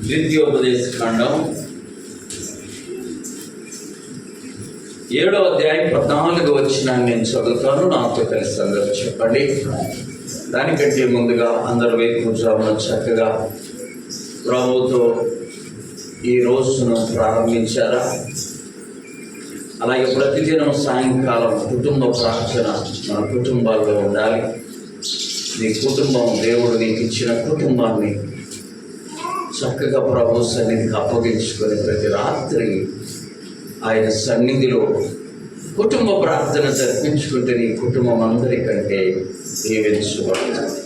ద్వితీయోపదేశకాండం 7వ అధ్యాయం 14వ వచనాన్ని నేను చదువుతాను. నాతో కలిసి అందరూ చెప్పండి. దానికంటే ముందుగా అందరూ వేకువజామున చక్కగా ప్రభువుతో ఈ రోజును ప్రారంభించారా? అలాగే ప్రతిదినం సాయంకాలం కుటుంబ ప్రార్థన మన కుటుంబాల్లో ఉండాలి. నీ కుటుంబం, దేవుడు నీకు ఇచ్చిన కుటుంబాన్ని చక్కగా ప్రభు సన్నిధికి అప్పగించుకొని ప్రతి రాత్రి ఆయన సన్నిధిలో కుటుంబ ప్రార్థన జరిపించుకుంటే నీ కుటుంబం అందరికంటే దీవించబడుతుంది.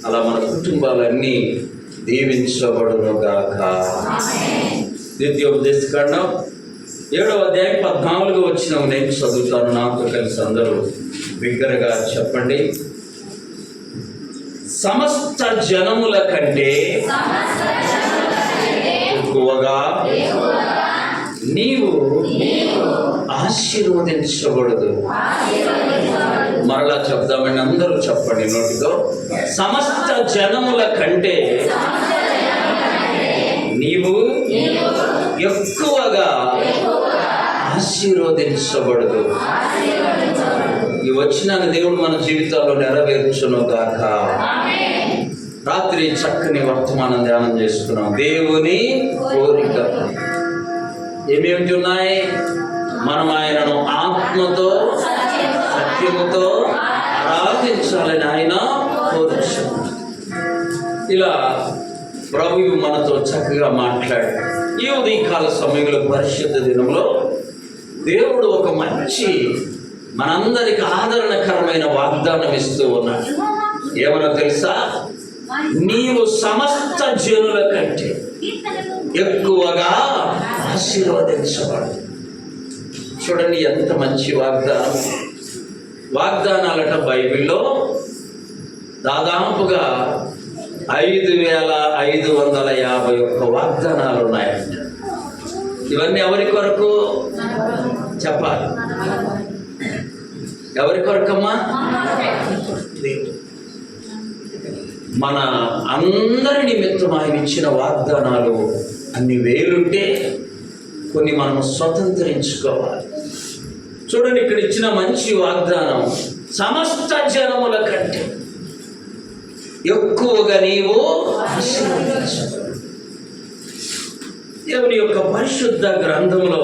అలా మన కుటుంబాలన్నీ దీవించబడునుగాక. ద్వితీయోపదేశకాండం 7వ అధ్యాయం 14వ వచనం నేను చదువుతాను. నాతో కలిసి అందరూ బిగ్గరగా చెప్పండి. సమస్త జనముల కంటే ఎక్కువగా నీవు ఆశీర్వదించబడదు. మరలా చెప్దామని అందరూ చెప్పండి నోటితో. సమస్త జనముల కంటే నీవు ఎక్కువగా ఆశీర్వదించబడదు. ఈ వచనాన్ని దేవుడు మన జీవితాల్లో నెరవేర్చును గాక. రాత్రి చక్కని వర్తమానం ధ్యానం చేసుకున్నాం. దేవుని కోరిక ఏమేమిటి ఉన్నాయి? మనం ఆయనను ఆత్మతో సత్యముతో ఆరాధించాలని ఆయన కోరుచున్నాడు. ఇలా ప్రభువు మనతో చక్కగా మాట్లాడు. ఈ ఉదయకాల సమయంలో పరిశుద్ధ దినంలో దేవుడు ఒక మంచి మనందరికి ఆదరణకరమైన వాగ్దానం ఇస్తూ ఉన్నాడు. ఏమన్నా తెలుసా? నీవు సమస్త జనుల కంటే ఎక్కువగా ఆశీర్వదించబడు. చూడండి ఎంత మంచి వాగ్దానం. వాగ్దానాలట బైబిల్లో దాదాపుగా 5551 వాగ్దానాలు ఉన్నాయంట. ఇవన్నీ ఎవరి కొరకు చెప్పాలి? ఎవరి కొరకమ్మా? మన అందరి నిమిత్తం ఆయన ఇచ్చిన వాగ్దానాలు అన్ని వేలుంటే కొన్ని మనం స్వతంత్రించుకోవాలి. చూడండి, ఇక్కడ ఇచ్చిన మంచి వాగ్దానం, సమస్త జనముల కంటే ఎక్కువగా నీవు ఆశీర్వదించబడు. దేవుని యొక్క పరిశుద్ధ గ్రంథంలో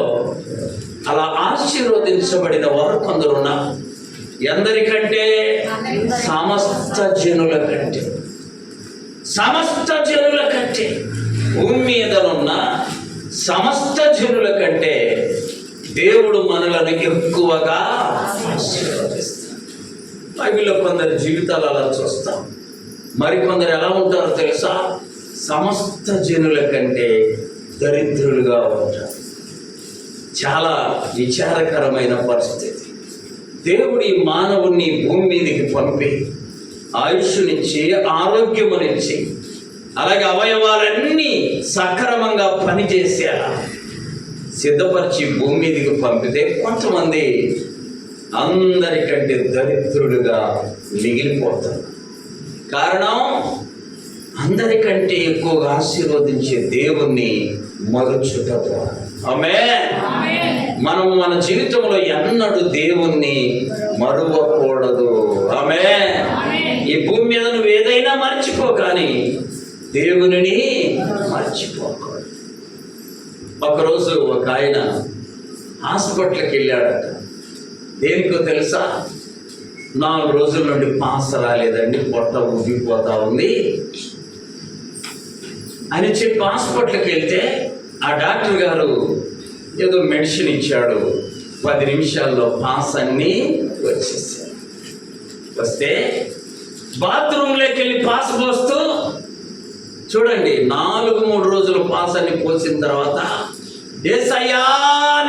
అలా ఆశీర్వదించబడిన వారు కొందరున్నారు. ఎందరికంటే? సమస్త జనుల కంటే. సమస్త జనుల కంటే, భూమి మీద ఉన్న సమస్త జనుల కంటే దేవుడు మనలను ఎక్కువగా ఆశీర్వదిస్తాడు. బైబిల్లో కొందరి జీవితాలు అలా చూస్తాం. మరికొందరు ఎలా ఉంటారో తెలుసా? సమస్త జనుల కంటే దరిద్రులుగా ఉంటారు. చాలా విచారకరమైన పరిస్థితి. దేవుడి మానవుణ్ణి భూమి మీదకి పంపి ఆయుష్నిచ్చి ఆరోగ్యమునిచ్చి అలాగే అవయవాలన్నీ సక్రమంగా పనిచేసేలా సిద్ధపరిచి భూమి మీదకి పంపితే కొంతమంది అందరికంటే దరిద్రులుగా మిగిలిపోతారు. కారణం, అందరికంటే ఎక్కువగా ఆశీర్వదించే దేవుణ్ణి మరుచుట ద్వారా. ఆమేన్. మనం మన జీవితంలో ఎన్నడూ దేవుణ్ణి మరువకూడదు. ఆమేన్. ఈ భూమి మీద నువ్వు ఏదైనా మర్చిపో, కానీ దేవునిని మర్చిపోకూడదు. ఒకరోజు ఒక ఆయన హాస్పిటల్కి వెళ్ళాడట. దేనికో తెలుసా? 4 రోజుల నుండి పాస్ రాలేదండి, పొట్ట ఉబ్బిపోతా ఉంది అని చెప్పి హాస్పిటల్కి వెళ్తే ఆ డాక్టర్ గారు ఏదో మెడిసిన్ ఇచ్చాడు. 10 నిమిషాల్లో పాస్ అన్నీ వచ్చేసాడు. వస్తే బాత్రూంలోకి వెళ్ళి పాస్ పోస్తూ, చూడండి, 3 రోజులు పాస్ అన్ని పోసిన తర్వాత యేసయ్యా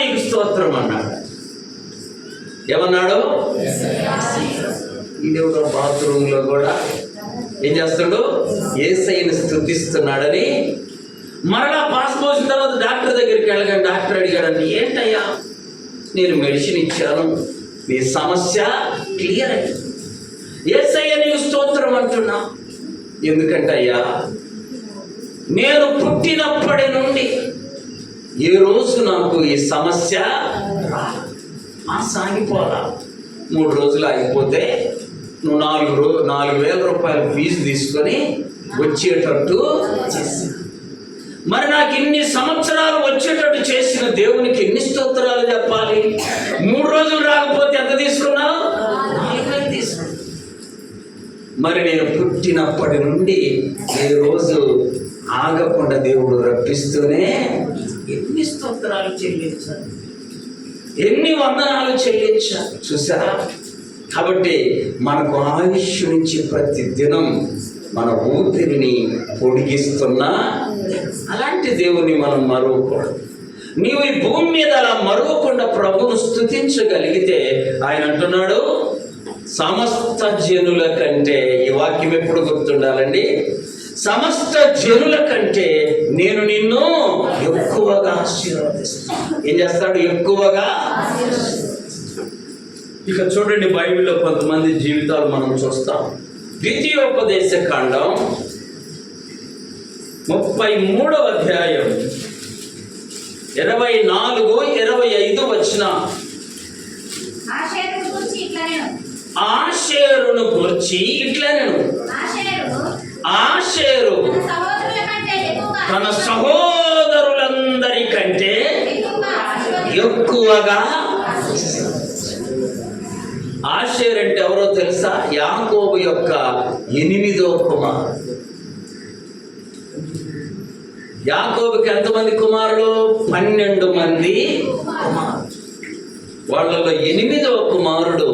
నీకు స్తోత్రం అన్నాడు. ఏమన్నాడు? ఈడెవడో బాత్రూంలో కూడా ఏం చేస్తాడు? యేసయ్యని స్తుతిస్తున్నాడని. మరలా పాస్ పోసిన తర్వాత డాక్టర్ దగ్గరికి వెళ్ళగానే డాక్టర్ అడిగాడని, ఏంటయ్యా నేను మెడిసిన్ ఇచ్చాను, నీ సమస్య క్లియర్ అయ్యింది, యేసయ్య నీకు స్తోత్రం అంటున్నా. ఎందుకంటే అయ్యా నేను పుట్టినప్పటి నుండి ఏ రోజు నాకు ఈ సమస్య సాగిపోలా. 3 రోజులు ఆగిపోతే నువ్వు 4,000 రూపాయలు ఫీజు తీసుకొని వచ్చేటట్టు చేసి, మరి నాకు ఇన్ని సంవత్సరాలు వచ్చేటట్టు చేసిన దేవునికి ఎన్ని స్తోత్రాలు చెప్పాలి? 3 రోజులు రాకపోతే ఎంత తీసుకున్నావు? 4,000 తీసుకున్నావు. మరి నేను పుట్టినప్పటి నుండి ఏ రోజు ఆగకుండా దేవుడు రప్పిస్తూనే ఎన్ని స్తోత్రాలు చెల్లించాలి, ఎన్ని వందనాలు చెల్లించాలి. చూసారా? కాబట్టి మనకు ఆయుష్ నుంచి ప్రతి దినం మన ఊపిరిని పొడిగిస్తున్నా అలాంటి దేవుని మనం మరువకూడదు. నీవు ఈ భూమి మీద అలా మరువకుండా ప్రభువును స్తుతించగలిగితే ఆయన అంటున్నాడు, సమస్త జనుల కంటే, ఈ వాక్యం ఎప్పుడు గుర్తుండాలండి, సమస్త జనుల కంటే నేను నిన్ను ఎక్కువగా ఆశీర్వదిస్తాను. ఏం చేస్తాడు? ఎక్కువగా. ఇక చూడండి, బైబిల్లో కొంతమంది జీవితాలు మనం చూస్తాం. ద్వితీయోపదేశ కాండం 33వ అధ్యాయం 24-25 వచ్చిన ఆషేరును గురించి ఇట్లా నేను ఆషేరు తన సహోదరులందరికంటే ఎక్కువగా. ఆషేరు అంటే ఎవరో తెలుసా? యాకోబు యొక్క 8వ కుమారుడు. యాకోబుకి ఎంతమంది కుమారులు? 12 మంది కుమారులు. వాళ్ళలో 8వ కుమారుడు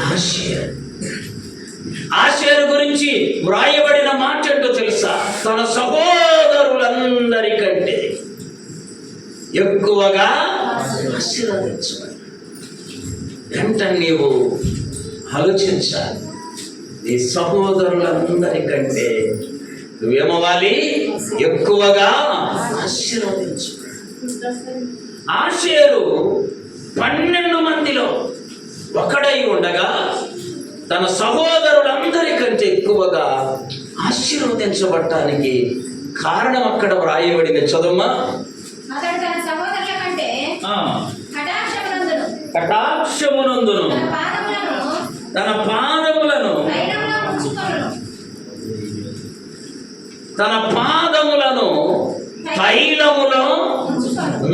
ఆషేరు. ఆషేరు గురించి వ్రాయబడిన మాట ఏంటో తెలుసా? తన సహోదరులందరికంటే ఎక్కువగా ఆశీర్వదించాలి. వెంటనే నీవు ఆలోచించాలి, నీ సహోదరులందరికంటే నువ్వేమవ్వాలి? ఎక్కువగా ఆశీర్వదించు. ఆషేరు 12 మందిలో ఒకడై ఉండగా తన సహోదరులందరికంటే ఎక్కువగా ఆశీర్వదించబడటానికి కారణం అక్కడ వ్రాయబడిన చదువుమా. కటాక్షమునందును తన పాదములను తైలములో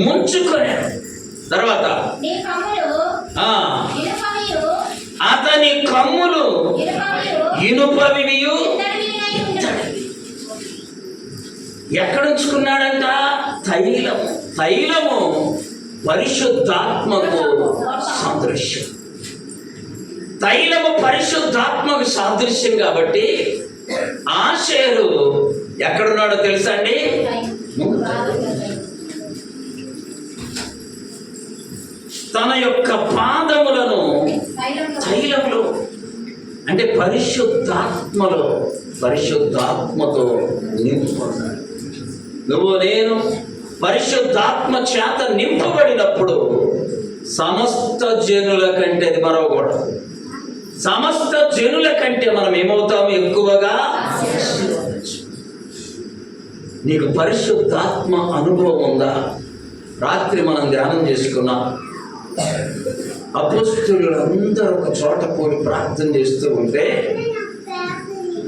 ముంచుకొని, తర్వాత అతని కమ్ములు ఇనుపవియు. ఎక్కడ ఉంచుకున్నాడంట? తైలము పరిశుద్ధాత్మకు సాదృశ్యం. తైలము పరిశుద్ధాత్మకు సాదృశ్యం కాబట్టి ఆషేరు ఎక్కడున్నాడో తెలుసా అండి? తన యొక్క పాదములను తైలములో, అంటే పరిశుద్ధాత్మతో నింపుకున్నాడు. నువ్వు నేను పరిశుద్ధాత్మ చేత నింపబడినప్పుడు సమస్త జనుల కంటే, అది మరవకూడదు, సమస్త జనుల కంటే మనం ఏమవుతాము? ఎక్కువగా. నీకు పరిశుద్ధాత్మ అనుభవం ఉందా? రాత్రి మనం ధ్యానం చేసుకున్నాం. అపోస్తలులందరూ ఒక చోట కూడి ప్రార్థన చేస్తూ ఉంటే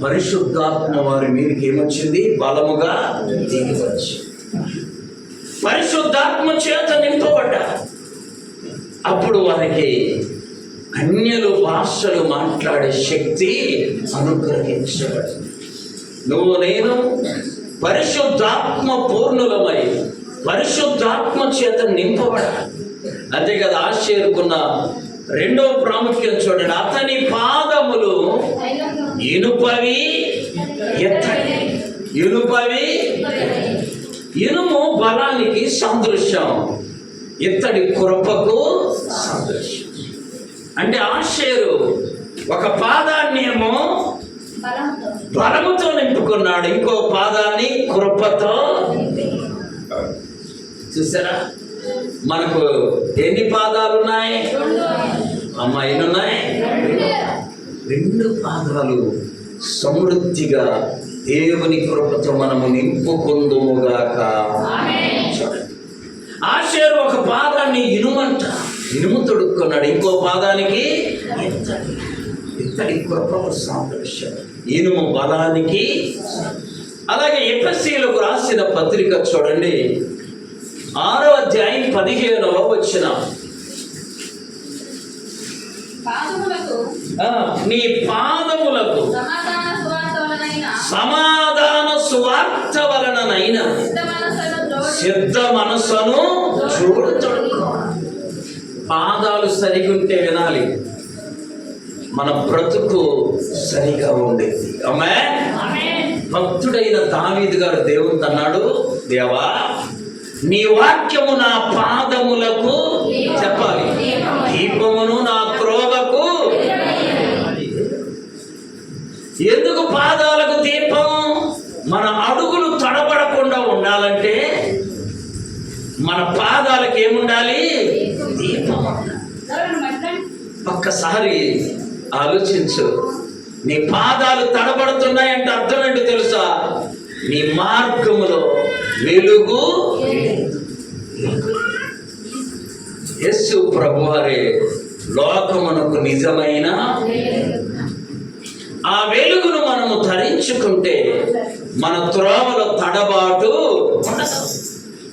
పరిశుద్ధాత్మ వారి మీదకి ఏమొచ్చింది? బలముగా దిగి వచ్చి పరిశుద్ధాత్మ చేత నింపబడ్డా. అప్పుడు వారికి అన్యులు భాషలు మాట్లాడే శక్తి అనుగ్రహించబడింది. నువ్వు నేను పరిశుద్ధాత్మ పూర్ణులమై పరిశుద్ధాత్మ చేత నింపబడాలి. అంతే కదా. ఆషేరుకున్న 2వ ప్రాముఖ్యం చూడండి. అతని పాదములు ఇనుపవి ఎత్తడి. ఇనుము బలానికి సాదృశ్యం, ఇత్తడి కృపకు సాదృశ్యం. అంటే ఆషేరు ఒక పాదాన్ని ఏమో బలముతో నింపుకున్నాడు, ఇంకో పాదాన్ని కృపతో. చూసారా? మనకు ఎన్ని పాదాలు ఉన్నాయి? ఎన్ని ఉన్నాయి? 2 పాదాలు సమృద్ధిగా దేవుని కృపతో మనము నింపుకుందుముగాక. చూడండి, ఆషేరు ఒక పాదాన్ని ఇనుము తొడుక్కున్నాడు, ఇంకో పాదానికి ఇత్తడి కృపకు సాదృశ్యం, ఇనుము బలానికి. అలాగే ఎఫెసీయులకు రాసిన పత్రిక చూడండి, 6వ అధ్యాయం 15వ వచనం. నీ పాదములకు సమాధాన సువార్త వలననైనా సిద్ధ మనస్సును చూడతొడుకో. పాదాలు సరిగుంటే వినాలి, మన బ్రతుకు సరిగా ఉండేది. ఆమేన్. భక్తుడైన దావీదు గారు దేవునితో అన్నాడు, దేవా నీ వాక్యము నా పాదములకు చెప్పాలి, దీపమును నా త్రోవకు. ఎందుకు పాదాలకు దీపం? మన అడుగులు తడబడకుండా ఉండాలంటే మన పాదాలకు ఏముండాలి? దీపం. ఒక్కసారి ఆలోచించు, నీ పాదాలు తడబడుతున్నాయంటే అర్థం ఏంటో తెలుసా? నీ మార్గములో వెలుగు. యేసు ప్రభువారే లోకమునకు నిజమైన ఆ వెలుగును మనము ధరించుకుంటే మన త్రోవలో తడబాటు ఉండదు,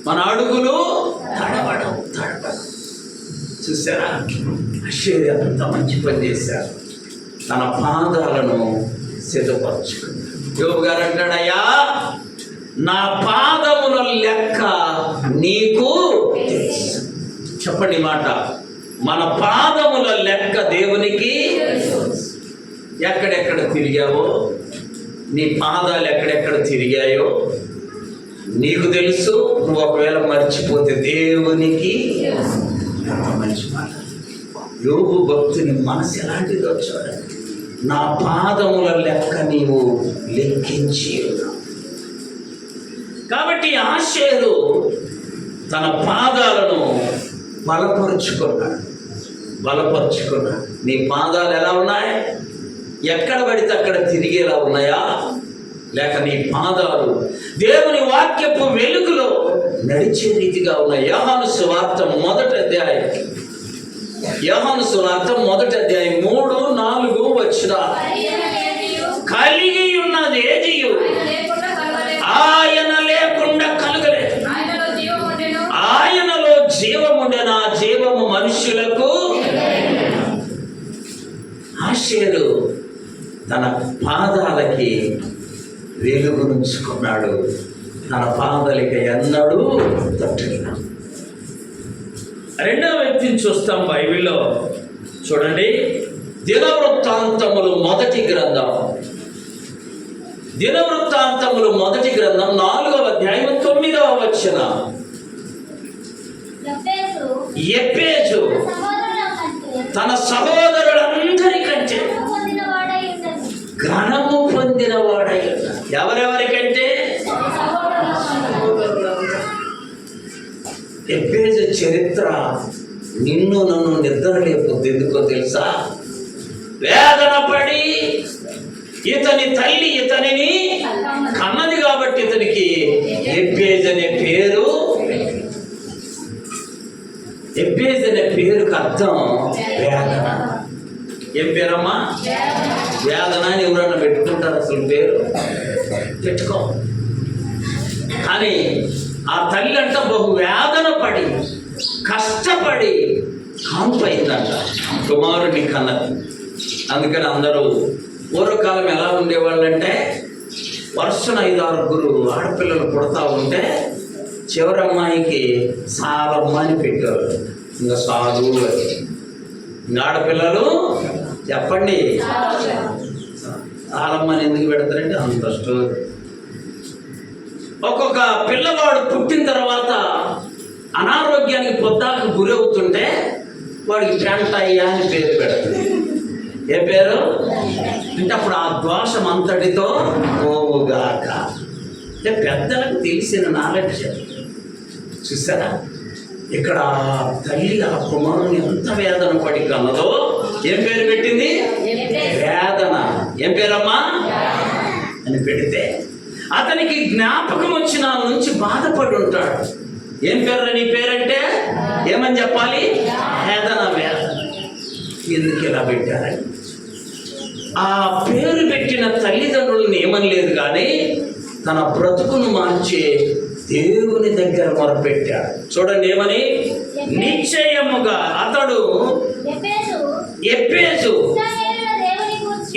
మన అడుగులు తడబడవు. చూసారా, ఆశ్చర్య అంత మంచి పని చేశారు, తన పాదాలను సిద్ధపరచుకున్నారు. యోబు గారు అంటాడయ్యా, నా పాదముల లెక్క నీకు తెలుసు. చెప్పండి మాట, మన పాదముల లెక్క దేవునికి. ఎక్కడెక్కడ తిరిగావో, నీ పాదాలు ఎక్కడెక్కడ తిరిగాయో నీకు తెలుసు. నువ్వు ఒకవేళ మర్చిపోతే దేవునికి. మంచి మాట. యోబు భక్తుని మనసు ఎలాంటిదో చూడండి, నా పాదముల లెక్క నీవు లెక్కించి ఉన్నావు. కాబట్టి ఆషేరు తన పాదాలను బలపరుచుకున్నాడు. నీ పాదాలు ఎలా ఉన్నాయి? ఎక్కడ పడితే అక్కడ తిరిగేలా ఉన్నాయా? లేక నీ పాదాలు దేవుని వాక్యపు వెలుగులో నడిచే రీతిగా ఉన్నాయి? యోహాను సువార్త మొదటి అధ్యాయం 3-4 వచనాలు. కలిగి ఉన్నది ఏదియు ఆయన లేకుండా కలగలేదు, ఆయనలో జీవముండెను, ఆ జీవము మనుష్యులకు. ఆషేరు తన పాదాలకి వెలుగునుంచుకున్నాడు, తన పాదాలకి ఎన్నడూ తట్టలేదు. రెండవ వ్యక్తిని చూస్తాం బైబిల్లో. చూడండి, దినవృత్తాంతములు మొదటి గ్రంథం 4వ అధ్యాయం 9వ వచనం. ఎప్పేజు తన సహోదరులందరికంటే ఘనము పొందినవాడై ఉన్నాడు. ఎవరెవరికంటే? ఎప్పేజు చరిత్ర నిన్ను నన్ను నిద్ర లేకపోతే ఎందుకో తెలుసా? వేదన పడి ఇతని తల్లి ఇతనిని కన్నది కాబట్టి ఇతనికి ఎబ్బేజ్ అనే పేరు. ఎబ్బేజ్ అనే పేరుకి అర్థం వేదన. ఏం పేరమ్మా? వేదన అని ఎవరన్నా పెట్టుకుంటారు? అసలు పేరు పెట్టుకో. కానీ ఆ తల్లి అంట బహు వేదన పడి కష్టపడి కాంపైందంట కుమారుని కన్నది. అందుకని అందరూ పూర్వకాలం ఎలా ఉండేవాళ్ళంటే, వరుసన 5-6 ఆడపిల్లలు పుడతా ఉంటే చివరి అమ్మాయికి సాలమ్మ అని పెట్టేవాళ్ళు. ఇంకా సాధు అని. ఇంకా ఆడపిల్లలు చెప్పండి సాలమ్మ అని ఎందుకు పెడతారంటే అంత స్టోరీ. ఒక్కొక్క పిల్లవాడు పుట్టిన తర్వాత అనారోగ్యానికి పొద్దాకు గురవుతుంటే వాడికి పెంటయ్య అని పేరు పెడతారు. ఏ పేరు అంటే అప్పుడు ఆ దోషం అంతటితో పోవుగాక. అంటే పెద్దలకు తెలిసిన నాలెడ్జ్. చూసారా, ఇక్కడ తల్లి ఆ కుమారుని ఎంత వేదన పడి కన్నదో ఏం పేరు పెట్టింది? వేదన. ఏం పేరమ్మా? అని పెడితే అతనికి జ్ఞాపకం వచ్చిన నుంచి బాధపడి ఉంటాడు. ఏం పేరు నీ పేరంటే ఏమని చెప్పాలి? వేదన. వేదన. ఎందుకు ఇలా పెట్టారని ఆ పేరు పెట్టిన తల్లిదండ్రులను ఏమనలేదు, కానీ తన బ్రతుకును మార్చే దేవుని దగ్గర మొరపెట్టాడు. చూడండి ఏమని, నిశ్చయముగా అతడు ఎప్పేసు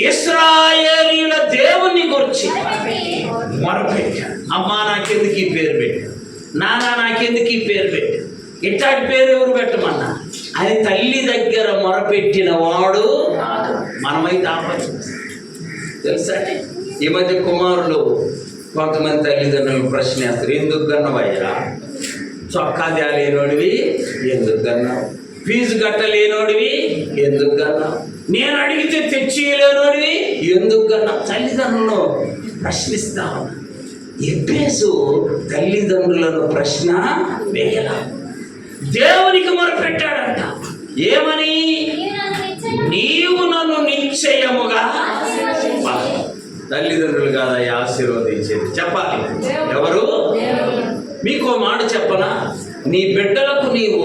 ఇశ్రాయేలీయుల దేవుని గురించి మొరపెట్టాడు. అమ్మా నాకెందుకు ఈ పేరు పెట్టాడు, నానా నాకెందుకు ఈ పేరు పెట్టాడు, ఇట్లాంటి పేరు ఎవరు పెట్టమన్నా అని తల్లి దగ్గర మొరపెట్టిన వాడు మనమైతే ఆపచ్చు. తెలుసా, ఈ మధ్య కుమారులు కొంతమంది తల్లిదండ్రులు ప్రశ్న వేస్తారు, ఎందుకు కన్నావయ్యా? చొక్కా తేలేనోడివి ఎందుకు కన్నావు? ఫీజు కట్టలేనోడివి ఎందుకు కన్నావు? నేను అడిగితే తెచ్చిలేనోడివి ఎందుకు కన్నావు? తల్లిదండ్రులను ప్రశ్నిస్తా ఉన్నా. ఎబ్బేసు తల్లిదండ్రులను ప్రశ్న వేయలా, దేవునికి మొరపెట్టాడంట. ఏమని? నీవు నన్ను నిశ్చయముగా. తల్లిదండ్రులు కాదా ఆశీర్వదించేది? చెప్పాలి ఎవరు? మీకు మాట చెప్పనా, నీ బిడ్డలకు నీవు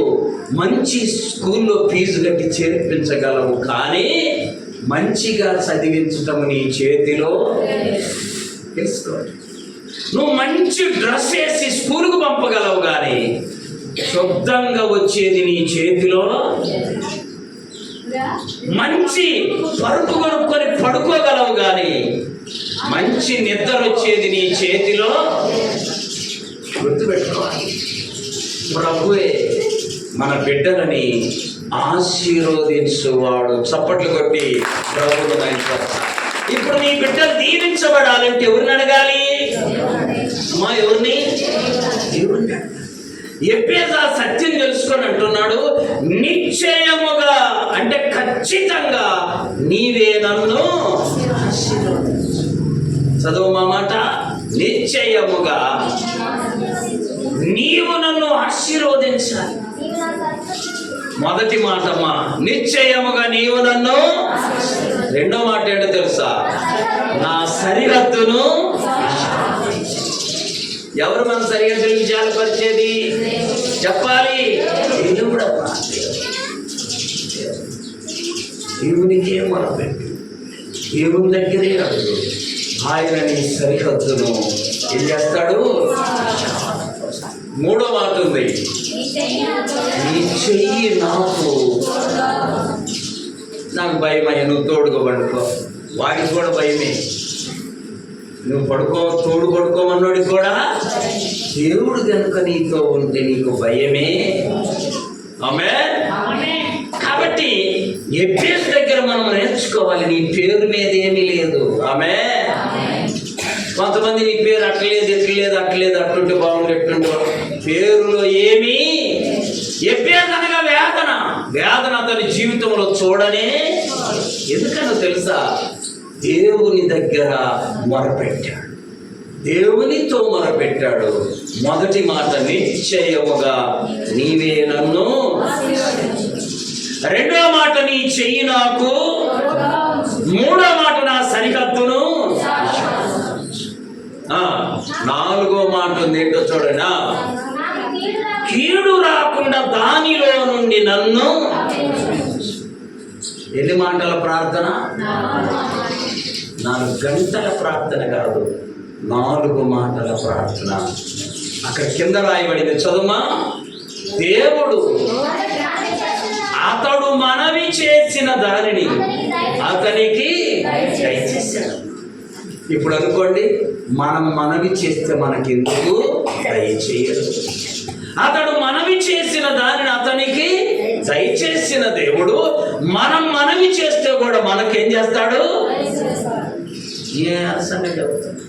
మంచి స్కూల్లో ఫీజు కట్టి చేర్పించగలవు, కానీ మంచిగా చదివించటం నీ చేతిలో. తెలుసుకోవాలి, నువ్వు మంచి డ్రెస్ వేసి స్కూల్కు పంపగలవు, కానీ శుద్ధంగా వచ్చేది నీ చేతిలో. మంచి పరుపు కొనుక్కొని పడుకోగలవు, కానీ మంచి నిద్ర వచ్చేది నీ చేతిలో. గుర్తుపెట్టుకోవాలి, ప్రభువే మన బిడ్డలని ఆశీర్వదించువాడు. చప్పట్లు కొట్టి ప్రభువును దయచేస్తా. ఇప్పుడు నీ బిడ్డలు దీవించబడాలంటే ఎవరిని అడగాలి? అమ్మా ఎవరిని? దేవుణ్ణి. ఎబ్బేసు ఆ సత్యం తెలుసుకొని అంటున్నాడు, నిశ్చయముగా అంటే ఖచ్చితంగా నీవే నన్ను ఆశీర్వదించు. చదువు మా మాట, నిశ్చయముగా నీవు నన్ను ఆశీర్వదించాలి. మొదటి మాటమ్మా, నిశ్చయముగా నీవు నన్ను. రెండో మాట ఏంటో తెలుసా? నా సరిహద్దును. ఎవరు మన సరిహద్దులు విశాలపరిచేది? చెప్పాలి, దేవుడమ్మా. దేవునికే మొరపెట్టు, దేవుని దగ్గరే అడుగు. ఆయన నీ సరిహద్దును ఏం చేస్తాడు? మూడో మాట ఉంది, నీ చెయ్యి నాకు భయమయ్యా, నువ్వు తోడుగా పడుకో. వాడికి కూడా భయమే. నువ్వు తోడు పడుకోమన్నాడికి కూడా దేవుడు కనుక నీతో ఉంటే నీకు భయమే. ఆమేన్. కాబట్టి ఎబ్బేసు దగ్గర మనం నేర్చుకోవాలి, నీ పేరు మీద ఏమీ లేదు. ఆమేన్. కొంతమంది నీ పేరు అట్లేదు అట్లుంటే బాగుంది, ఎట్లుంటే పేరులో ఏమీ. ఎబ్బేసు అనగా వేదన అతని జీవితంలో చూడనే. ఎందుకనో తెలుసా? దేవుని దగ్గర మొరపెట్టాడు, దేవునితో మొరపెట్టాడు. మొదటి మాట, నిశ్చయముగా నీవే నన్ను. రెండో మాట, నీ చెయ్యి నాకు. మూడో మాట, నా సరిహద్దును. నాలుగో మాట ఉంది, ఏంటో చూడండి, కీడు రాకుండా దానిలో నుండి నన్ను. ఎన్ని మాటల ప్రార్థన? 4 గంటల ప్రార్థన కాదు, 4 మాటల ప్రార్థన. అక్కడ కింద రాయబడింది, చదువుమా. దేవుడు అతడు మనవి చేసిన దానిని అతనికి దయచేశాడు. ఇప్పుడు అనుకోండి, మనం మనవి చేస్తే మనకెందుకు దయచేయడు? అతడు మనవి చేసిన దానిని అతనికి దయచేసిన దేవుడు మనం మనవి చేస్తే కూడా మనకేం చేస్తాడు? ఏ సంగతి చెబుతాడు,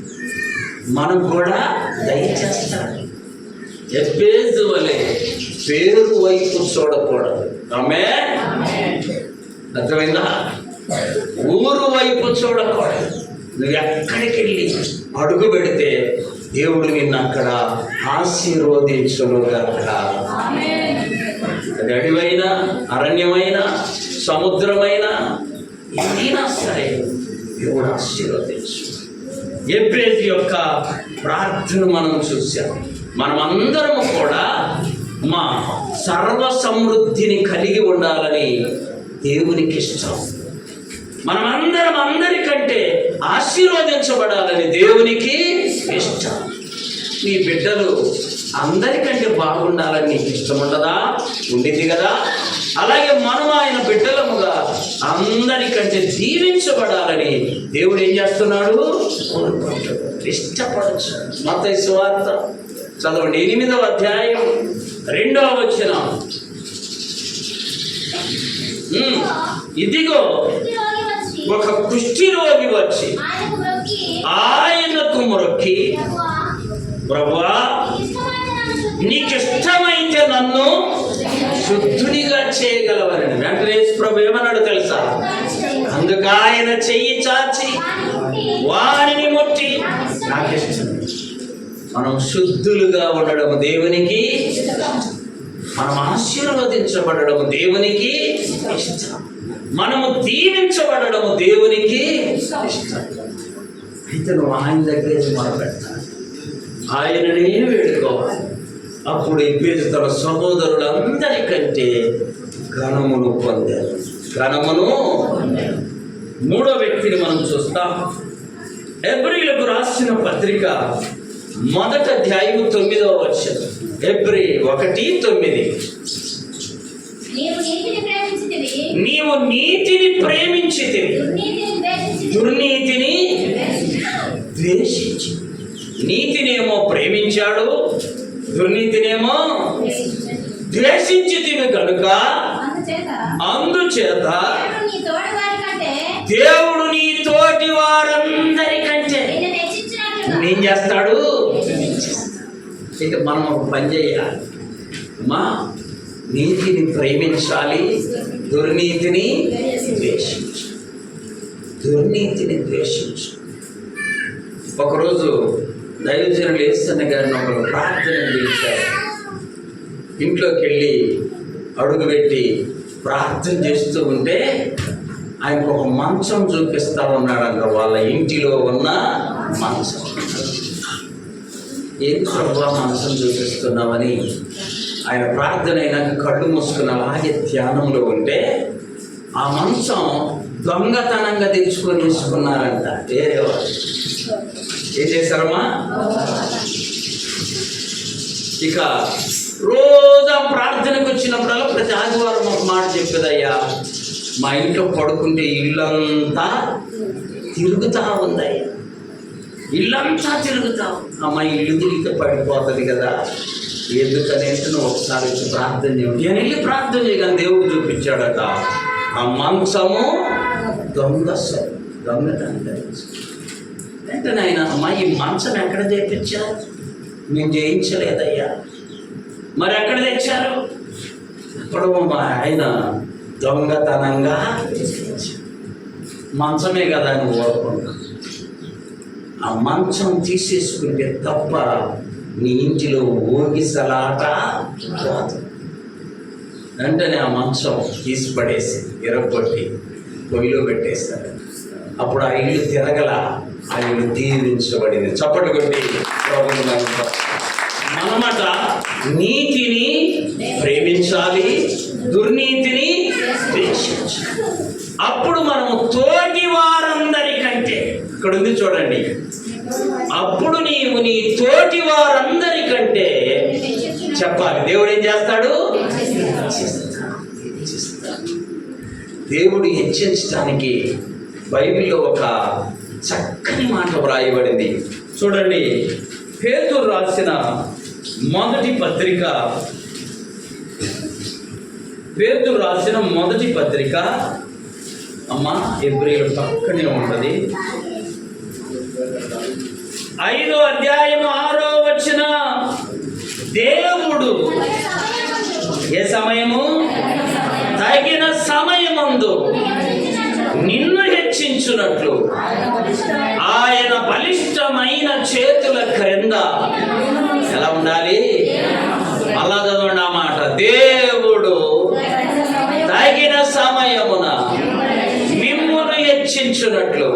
మనకు కూడా దయచేస్తాడు. ఎబ్బేసు వలె పేరు వైపు చూడకూడదు. ఆమేన్. అర్థమైందా? ఊరు వైపు చూడకూడదు. నువ్వు ఎక్కడికి వెళ్ళి అడుగు పెడితే దేవుడు నిన్ను అక్కడ ఆశీర్వదించునుగాక. అది అడవైనా, అరణ్యమైన, సముద్రమైన, ఏదైనా సరే దేవుడు ఆశీర్వదించు. ఎబ్బేజు యొక్క ప్రార్థన మనం చూసాం. మనమందరము కూడా మా సర్వ సమృద్ధిని కలిగి ఉండాలని దేవునికి ఇష్టం. మనమందరం అందరికంటే ఆశీర్వదించబడాలని దేవునికి ఇష్టం. నీ బిడ్డలు అందరికంటే బాగుండాలని నీకు ఇష్టం ఉండదా? ఉండింది కదా. అలాగే మనం ఆయన బిడ్డలముగా అందరికంటే దీవించబడాలని దేవుడు ఏం చేస్తున్నాడు? ఇష్టపడచ్చు. మత్తయి సువార్త చదవండి, 8వ అధ్యాయం 2వ వచనం. ఇదిగో ఒక కుష్టి రోగి వచ్చి ఆయనకు మొక్కి, ప్రభువా నీకు ఇష్టమైతే నన్ను శుద్ధునిగా చేయగలవని. వెంటనే ప్రభు ఏమన్నాడు తెలుసా? అందుకు ఆయన చెయ్యి చాచి వారిని ముట్టి, నాకు ఇష్టం. మనం శుద్ధులుగా ఉండడం దేవునికి, మనం ఆశీర్వదించబడడం దేవునికి ఇష్టం, మనము దీవించబడము దేవునికి ఇష్టం. అయితే నువ్వు ఆయన దగ్గర మొదలుపెట్టాలి, ఆయననే వేడుకోవాలి. అప్పుడు ఎబ్బేజు తన సహోదరులందరికంటే ఘనమును పొందారు. ఘనమును 3వ వ్యక్తిని మనం చూస్తాం. హెబ్రీయులకు రాసిన పత్రిక 1వ అధ్యాయం 9వ వచనం. హెబ్రీ 1:9. నీవు నీతిని ప్రేమించితివి, దుర్నీతిని ద్వేషించి. నీతినేమో ప్రేమించాడు, దుర్నీతినేమో ద్వేషించితివి కనుక అందుచేత దేవుడు నీ తోటి వారందరికంటే ఏం చేస్తాడు? ఇక మనం ఒక పని చేయాలి. మా నీతిని ప్రేమించాలి, దుర్నీతిని ద్వేషించాలి. దుర్నీతిని ద్వేషించు. ఒకరోజు దైవజనులు యేసన్న గారిని ఒకరు ప్రార్థన చేశారు. ఇంట్లోకి వెళ్ళి అడుగుపెట్టి ప్రార్థన చేస్తూ ఉంటే ఆయనకు ఒక మంచం చూపిస్తా ఉన్నాడంట. వాళ్ళ ఇంటిలో ఉన్న మంచం. ఏం ప్రభువా మంచం చూపిస్తున్నామని ఆయన ప్రార్థన అయినాక కళ్ళు మూసుకుని అలాగే ధ్యానంలో ఉంటే ఆ మంచం దొంగతనంగా తెచ్చుకొని తీసుకున్నారంట వేరే వాళ్ళు. ఏం చేశారమ్మా? ఇక రోజు ప్రార్థనకు వచ్చినప్పుడల్లా ప్రతి ఆదివారం ఒక మాట చెప్పేదయ్యా, మా ఇంట్లో పడుకుంటే ఇల్లంతా తిరుగుతూ ఉందయ్యా, ఇల్లంతా తిరుగుతావు. అమ్మ ఇల్లు తిరిగితే పడిపోతుంది కదా, ఎందుకనేసి నువ్వు ఒకసారి వచ్చి ప్రార్థన చేయండి. నేను వెళ్ళి ప్రార్థన చేయగానే దేవుడు చూపించాడట ఆ మంచము దొంగతనం. వెంటనే ఆయన, అమ్మ ఈ మంచం ఎక్కడ చేయించారు? నేను చేయించలేదయ్యా. మరి ఎక్కడ తెచ్చారు? ఇప్పుడు మా ఆయన దొంగతనంగా మంచమే కదా అని ఓడుకుంటా. ఆ మంచం తీసేసుకుంటే తప్ప నీ ఇంటిలో ఊగిసలాట రాదు. వెంటనే ఆ మంచం తీసి పడేసి ఇరగొట్టి పొయ్యిలో పెట్టేస్తారు. అప్పుడు ఆ ఇల్లు తిరగల, ఆ ఇల్లు దీవించబడింది. చప్పట్లు కొట్టి మనమాట నీతిని ప్రేమించాలి, దుర్నీతిని ద్వేషించాలి. అప్పుడు మనము తోటి వారందరికంటే, ఇక్కడ ఉంది చూడండి, అప్పుడు నీవు నీ తోటి వారందరికంటే చెప్పాలి. దేవుడు ఏం చేస్తాడు? దేవుడు హెచ్చరించడానికి బైబిల్లో ఒక చక్కని మాట వ్రాయబడింది. చూడండి, పేతురు రాసిన మొదటి పత్రిక, పేతురు రాసిన మొదటి పత్రిక అమ్మ హెబ్రీయుల పక్కనే ఉంటుంది. 5వ అధ్యాయం 6వ వచనం. దేవుడు ఏ సమయము? తగిన సమయమందు నిన్ను హెచ్చించున్నట్లు ఆయన బలిష్టమైన చేతుల క్రింద ఎలా ఉండాలి? అలా చదవండి ఆ మాట. దేవుడు తగిన సమయమున మిమ్మును హెచ్చించున్నట్లు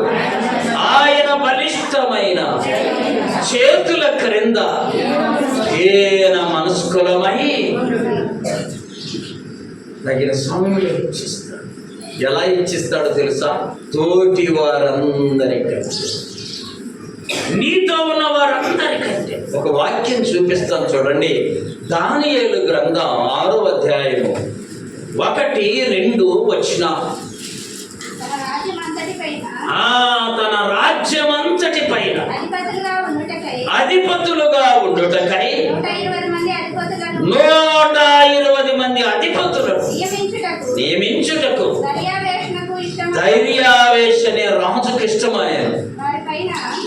ఆయన బలిష్టమైన బలవంతమైన చేతుల క్రింద ఏన మనస్కులమై తగిన సమయంలో ఇచ్చిస్తాడు. ఎలా ఇచ్చిస్తాడో తెలుసా? తోటి వారందరికంటే, నీతో ఉన్న వారందరికంటే. ఒక వాక్యం చూపిస్తాను చూడండి. దానియేలు గ్రంథం 6వ అధ్యాయము 1-2 వచనాలు. తన రాజ్యమంతటి పైన అధిపతులుగా ఉండుటకై 120 మంది అధిపతులను నియమించుటకు దైర్యావేశనే రాజుకు ఇష్టమాయను.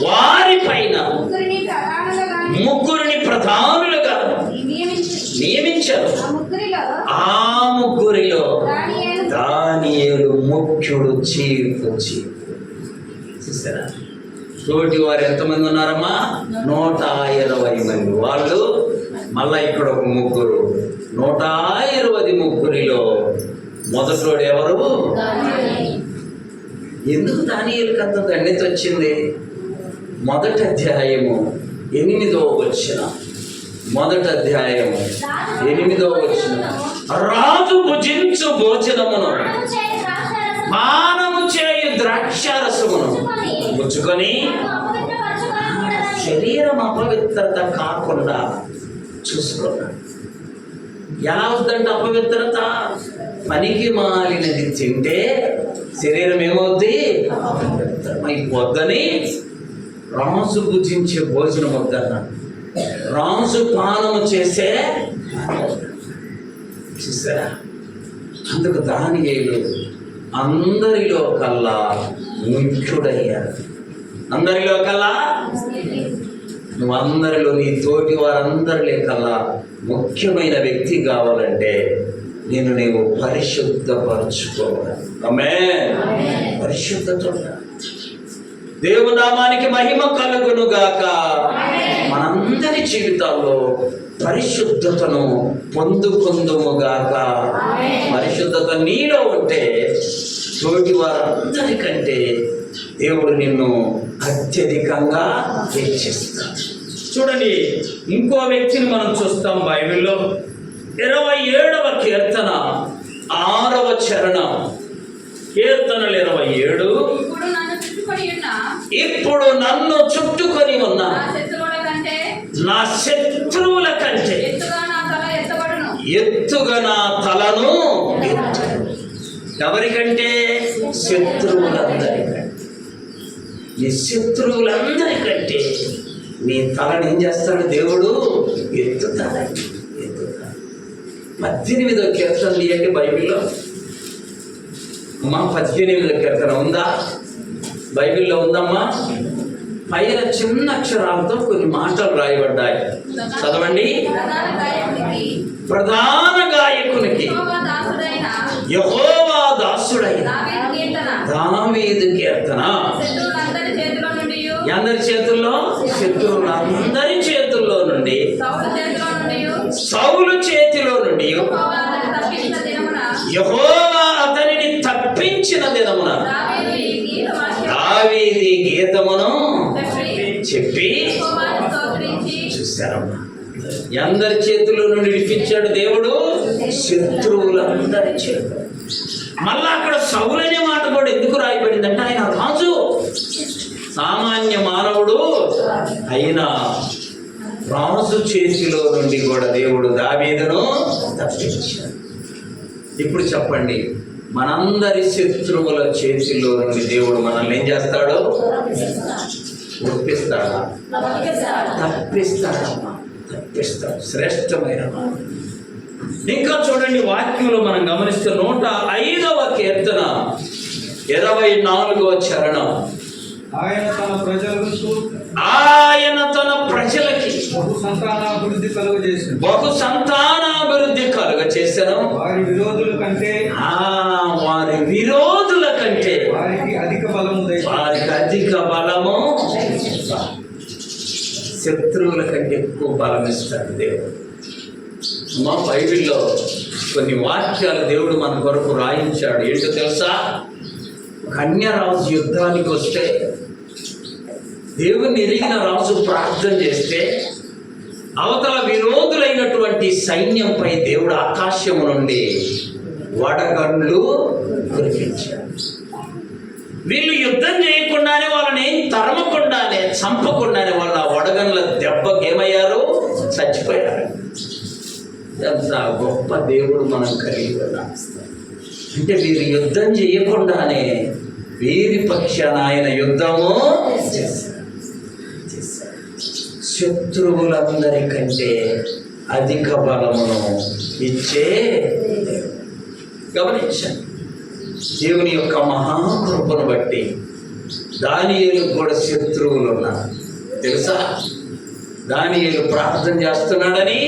వారి పైన 3 ప్రధానులుగా నియమించారు. ఆ 3 దానియేలు ముఖ్యుడు, చీఫ్. చూసారా? తోటి వారు ఎంతమంది ఉన్నారమ్మా? 120 మంది. వాళ్ళు మళ్ళా ఇక్కడ ఒక 3. 120 మొదటిలోడు ఎవరు? ఎందుకు దానియేలుకి అంత దండెత వచ్చింది? మొదటి అధ్యాయము 8వ వచనం. మొదటి అధ్యాయము 8వ వచనం. రాజు భుజించు భోజనమును పానము చేయు ద్రాక్షారసమును పుచ్చుకొని శరీరం అపవిత్రత కాకుండా చూసుకున్నాడు. ఎలా వద్దంటే అపవిత్రత? పనికి మాలినది తింటే శరీరం ఏమవుద్ది? అపవిత్రమైపోద్దని రాజు భుజించే భోజనం వద్దన్నాడు. రాజు పానము చేసే చూసారా? అందుకు దానియేలు అందరిలో కల్లా ముఖ్యుడయ్యాడు. అందరిలో కల్లా నువ్వు అందరిలో నీ తోటి వారందరిలో కల్లా ముఖ్యమైన వ్యక్తి కావాలంటే నీవు పరిశుద్ధపరచుకోవాలి. ఆమేన్. పరిశుద్ధత. దేవునామానికి మహిమ కలుగును గాక. మనందరి జీవితాల్లో పరిశుద్ధతను పొందుకుందుము గాక. పరిశుద్ధత నీలో ఉంటే తోటి వారందరికంటే దేవుడు నిన్ను అత్యధికంగా హెచ్చిస్తాడు. చూడండి, ఇంకో వ్యక్తిని మనం చూస్తాం బైబిల్లో. 27వ కీర్తన 6వ చరణం. కీర్తనలు 27. ఇప్పుడు నన్ను చుట్టుకొని ఉన్న నా శత్రువుల కంటే ఎత్తుగా నా తలను ఎవరికంటే? శత్రువులందరికంటే. నీ శత్రువులందరికంటే నీ తలను ఏం చేస్తాడు దేవుడు? ఎత్తుతాడు. 18వ కీర్తన తీయండి బైబిల్లో. అమ్మా 18వ కీర్తన ఉందా? బైబిల్లో ఉందమ్మా. పైన చిన్న అక్షరాలతో కొన్ని మాటలు రాయబడ్డాయి. చదవండి. ప్రధాన గాయకునికి యెహోవా దాసుడైన దావీదు కీర్తన. అందరి చేతుల్లో? శత్రువులందరి చేతుల్లో నుండి, సౌలు చేతిలో నుండి యెహోవా అతనిని తప్పించిన దినమున దావీదు గీతమును చెప్పి చూశారమ్మా. అందరి చేతుల్లో నుండి విడిపించాడు దేవుడు శత్రువులందరి చేతులు. మళ్ళా అక్కడ సౌలు అనే మాట కూడా ఎందుకు రాయబడిందంటే ఆయన రాజు, సామాన్య మానవుడు అయినా రాజు చేతిలో నుండి కూడా దేవుడు దావీదును తప్పించాడు. ఇప్పుడు చెప్పండి, మనందరి శత్రువుల చేతిలో నుండి దేవుడు మనల్ని ఏం చేస్తాడు? ఒప్పిస్తాడా? తప్పిస్తాడమ్మా. తప్పిస్తాడు. శ్రేష్టమైన. ఇంకా చూడండి, వాక్యంలో మనం గమనిస్తే 105వ కీర్తన 24వ చరణం. ఆయన తన ప్రజలకి బహు సంతానాభివృద్ధి కలుగజేసెను. వారి విరోధుల కంటే వారికి అధిక బలము. శత్రువుల కంటే ఎక్కువ బలం ఇస్తాడు దేవుడు. మా బైబిల్లో కొన్ని వాక్యాలు దేవుడు మన కొరకు రాయించాడు. ఏంటో తెలుసా? కన్యరాజు యుద్ధానికి వస్తే దేవుని ఎరిగిన రాజు ప్రార్థన చేస్తే అవతల విరోధులైనటువంటి సైన్యంపై దేవుడు ఆకాశము నుండి వడగండ్లు కురిపించాడు. వీళ్ళు యుద్ధం చేయకుండానే వాళ్ళని తరమకుండానే చంపకుండానే వాళ్ళ వడగండ్ల దెబ్బకి ఏమయ్యారు? చచ్చిపోయారు. ఎంత గొప్ప దేవుడు మనం కలిగి ఉన్నాం. అంటే వీరు యుద్ధం చేయకుండానే వీరి పక్షాన ఆయన యుద్ధము చేశారు. శత్రువులందరికంటే అధిక బలమును ఇచ్చే గమనించండి. దేవుని యొక్క మహాకృపను బట్టి దానియేలుకు కూడా శత్రువులు ఉన్నారు తెలుసా? దానియేలు ప్రార్థన చేస్తున్నాడని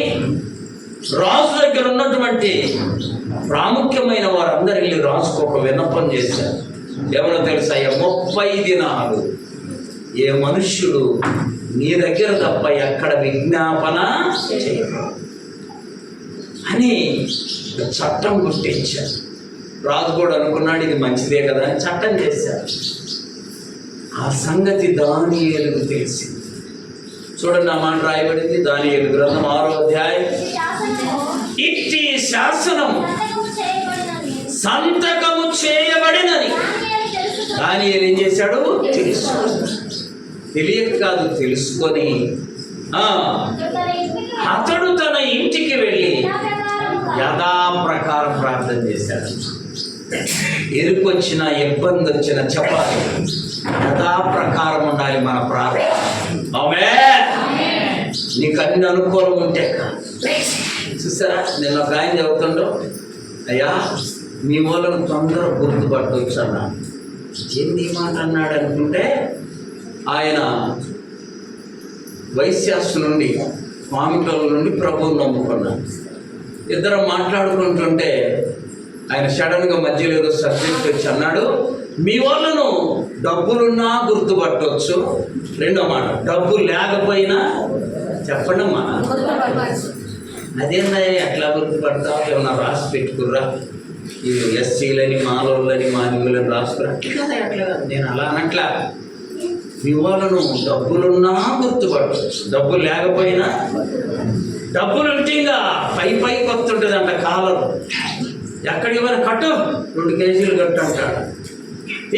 రాజు దగ్గర ఉన్నటువంటి ప్రాముఖ్యమైన వారందరినీ రాజుకు ఒక విన్నపం చేశారు. ఎవరో తెలుసా? 30 దినాలు ఏ మనుష్యుడు నీ దగ్గర తప్ప ఎక్కడ విజ్ఞాపన చేయరు అని చట్టం గుర్తించారు. రాజు కూడా అనుకున్నాడు ఇది మంచిదే కదా అని చట్టం చేశారు. ఆ సంగతి దానియేలుకు తెలిసింది. చూడండి, ఆ మాట రాయబడింది దానియేలు గ్రంథం 6వ అధ్యాయం. ఇట్టి శాసనం సంతకము చేయబడినది. దానియేలు ఏం చేశాడు? తెలియక కాదు, తెలుసుకొని అతడు తన ఇంటికి వెళ్ళి యథాప్రకారం ప్రార్థన చేశాడు. ఎరుకొచ్చిన ఇబ్బంది వచ్చిన చెప్పాలి, యథాప్రకారం ఉండాలి మన ప్రార్థన. ఆమేన్. నీకు అన్ని అనుకూలం ఉంటే చూసారా? నేను ఒక ఆయన చదువుతుండో, అయ్యా మీ వాళ్ళను తొందరగా గుర్తుపట్టవచ్చు అన్నా. ఏంది మాట అన్నాడు అనుకుంటే, ఆయన వైశ్యాసు నుండి స్వామికుల నుండి ప్రభువుని నమ్ముకున్నాడు. ఇద్దరం మాట్లాడుకుంటుంటే ఆయన సడన్గా మధ్యలో ఏదో సబ్జెక్ట్ వచ్చి అన్నాడు, మీ వాళ్ళను డబ్బులున్నా గుర్తుపట్టవచ్చు. రెండో మాట, డబ్బు లేకపోయినా చెప్పండమ్మా. అదేందయ్యా ఎట్లా గుర్తుపడతావు? ఏమన్నా రాసి పెట్టుకుర్రా? వీళ్ళు ఎస్సీలని మాలోళ్ళని మాదిగులని రాసుకురా? అట్లా నేను అలా అనట్లా. మీ వాళ్ళను డబ్బులున్నా గుర్తుపట్టవచ్చు, డబ్బులు లేకపోయినా. డబ్బులు ఉంటే ఇంకా పైకి వస్తుంటుంది అంట కాలం. ఎక్కడికి పోయినా కట్టు 2 కేజీలు కట్టు అంటాడు.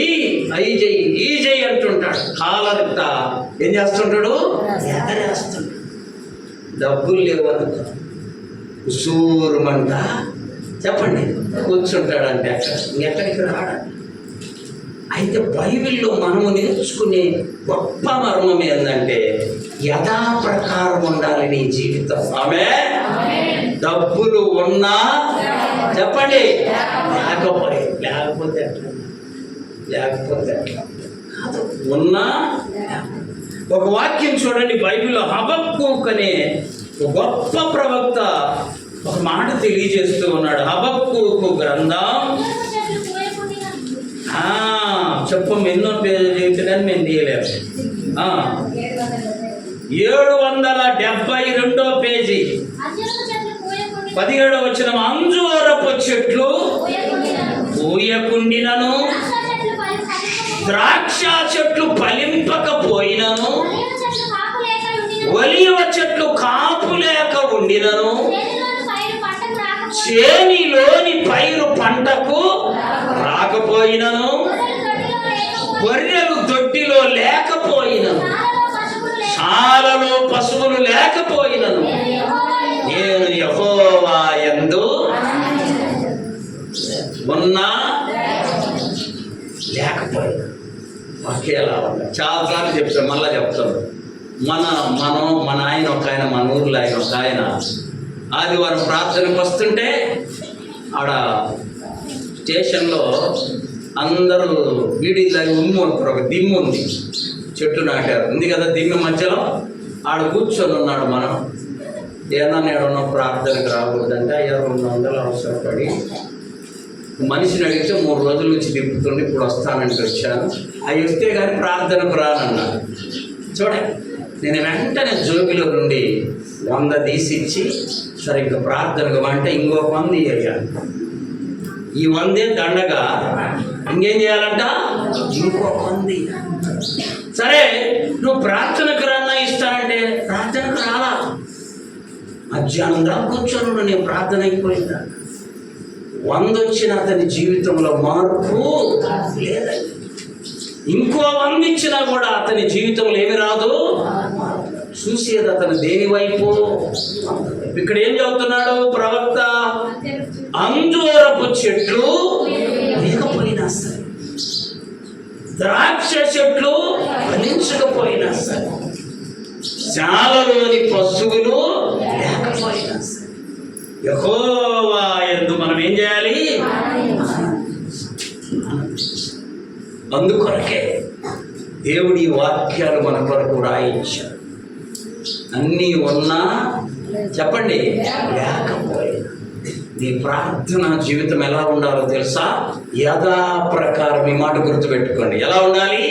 ఈ చెయ్యి అంటుంటాడు. కాలర్ ఏం చేస్తుంటాడు? ఎగరేస్తుంటాడు. డబ్బులు లేవను ఉసూరుమంట చెప్పండి కూర్చుంటాడంటే అక్కడ ఇంకెక్కడికి రాడు. అయితే బైబిల్లో మనము నేర్చుకునే గొప్ప మర్మం ఏంటంటే యథాప్రకారం ఉండాలి నీ జీవితం. ఆమేన్. డబ్బులు ఉన్నా చెప్పండి, లేకపోతే అట్లా కాదు. ఉన్నా ఒక వాక్యం చూడండి బైబిల్లో. హబక్కూకు అనే గొప్ప ప్రవక్త ఒక మాట తెలియజేస్తూ ఉన్నాడు. హబక్కూకు గ్రంథం చెప్పం ఎన్నో పేజీలు చదివితేనే మేము తీయలేము. 772 పేజీ 17వ వచనం. అంజూరపు చెట్లు పూయకుండినను, ద్రాక్ష చెట్లు ఫలింపకపోయినను, ఒలీవ చెట్లు కాపు లేక ఉండినను, చేనిలోని పైరు పంటకు రాకపోయినను, గొర్రెలు దొడ్డిలో లేకపోయినను, శాలలో పశువులు లేకపోయినను, నేను యెహోవా యందు ఉన్నా లేకపోయినా. ఒకేలా ఉన్నా. చాలాసార్లు చెప్తాను, మళ్ళా చెప్తాను. మన ఆయన ఒక ఆయన, మన ఊర్లో ఆయన ఒక ఆయన ఆదివారం ప్రార్థనకు వస్తుంటే ఆడ స్టేషన్లో అందరూ వీడిలాగా ఒక దిమ్ము ఉంది, చెట్టు నాటారు ఉంది కదా, దిమ్మి మధ్యలో ఆడ కూర్చొని ఉన్నాడు. మనం ఏదన్నా ఏడన్నా ప్రార్థనకు రాకూడదంటే 200 అవసరపడి మనిషిని అడిగితే 3 రోజుల నుంచి తిప్పుతుండి, ఇప్పుడు వస్తానంటే వచ్చాను. అవి వస్తే కానీ ప్రార్థనకు రానన్నాడు. చూడండి, నేను వెంటనే జోబిలో నుండి 100 తీసిచ్చి, సరే ఇంకా ప్రార్థనకు అంటే ఇంకో 100 అయ్యాను. ఈ 100 దండగా ఇంకేం చేయాలంట? ఇంకో 100. సరే నువ్వు ప్రార్థనకు రన్నా ఇస్తానంటే ప్రార్థనకు రాలా. మధ్యాహ్నం దాకా కూర్చొని నేను ప్రార్థన అయిపోయిందా. 100 వచ్చిన అతని జీవితంలో మార్పు లేదండి. ఇంకో 100 ఇచ్చినా కూడా అతని జీవితంలో ఏమి రాదు. చూసేది అతను దేని వైపు. ఇక్కడ ఏం చెబుతున్నాడు ప్రవక్త? అంజూరపు చెట్లు లేకపోయినా సరే, ద్రాక్ష చెట్లు ఫలించకపోయినా సరే, శాలలోని పశువులు లేకపోయినా సరే, యెహోవా యందు మనం ఏం చేయాలి? అందుకొరకే దేవుడి వాక్యాలు మన కొరకు రాయించారు. అన్నీ ఉన్నా చెప్పండి లేకపోయినా నీ ప్రార్థన జీవితం ఎలా ఉండాలో తెలుసా? యథా ప్రకారం. ఈ మాట గుర్తుపెట్టుకోండి. ఎలా ఉండాలి?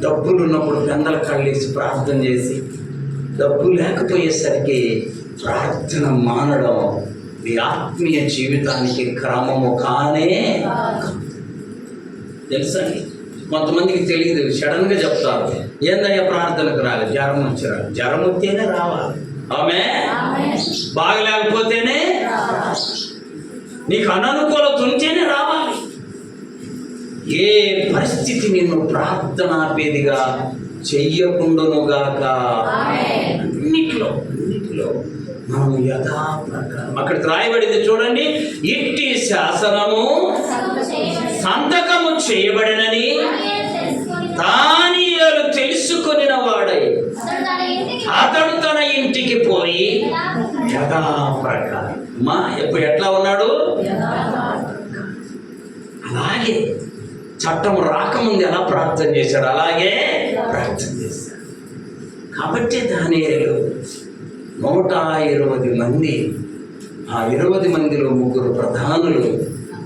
డబ్బులు ఉన్నప్పుడు పెందల కళ్ళేసి ప్రార్థన చేసి, డబ్బు లేకపోయేసరికి ప్రార్థన మానడం మీ ఆత్మీయ జీవితానికి క్రమము కానే తెలుసా? కొంతమందికి తెలియదు, సడన్గా చెప్తారు, ఏందయ్యా ప్రార్థనకు రాలేదు, జ్వరం వచ్చిరా. జ్వరం వస్తేనే రావాలి. ఆమె బాగలేకపోతేనే, నీకు అననుకూలత ఉంటేనే రావాలి. ఏ పరిస్థితి నిన్ను ప్రార్థనాపేదిగా చెయ్యకుండానుగాక. అన్నిట్లో మనం యథాప్రకారం. అక్కడ రాయబడింది చూడండి, ఇట్టి శాసనము సంతకము చేయబడినని దానియేలు తెలుసుకొనిన వాడై అతడు తన ఇంటికి పోయి యథాప్రకారం. మా ఎప్పుడు ఎట్లా ఉన్నాడు? అలాగే చట్టం రాకముందు ఎలా ప్రార్థన చేశాడు అలాగే ప్రార్థన చేశాడు. కాబట్టి దానియేలు 120 మంది, ఆ 20 మందిలో 3 ప్రధానులు,